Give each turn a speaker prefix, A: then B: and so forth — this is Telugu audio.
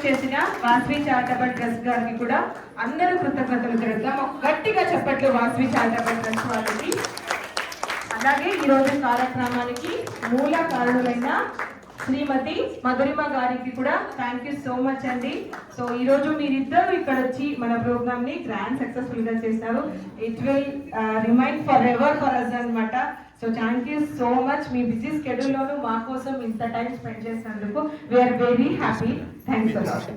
A: ఆర్గనైజ్ చేసిన వాసవి చారిటబుల్ ట్రస్ట్ గారికి కూడా అందరూ కృతజ్ఞతలు తెలుపుతాం. గట్టిగా చెప్పట్లు వాసవి చారిటబుల్ ట్రస్ట్ వాళ్ళకి. అలాగే ఈరోజు కార్యక్రమానికి మూల కారణులైన శ్రీమతి మధురిమ గారికి కూడా థ్యాంక్ యూ సో మచ్ అండి. సో ఈరోజు మీరిద్దరు ఇక్కడ వచ్చి మన ప్రోగ్రామ్ ని గ్రాండ్ సక్సెస్ఫుల్ గా చేసినారు. It will remain forever for us అనమాట. So thank you so much. మీ బిజీ స్కెడ్యూల్ లోను మా కోసం ఇంత టైం స్పెండ్ చేసినందుకు వీఆర్ వెరీ హ్యాపీ. థ్యాంక్స్.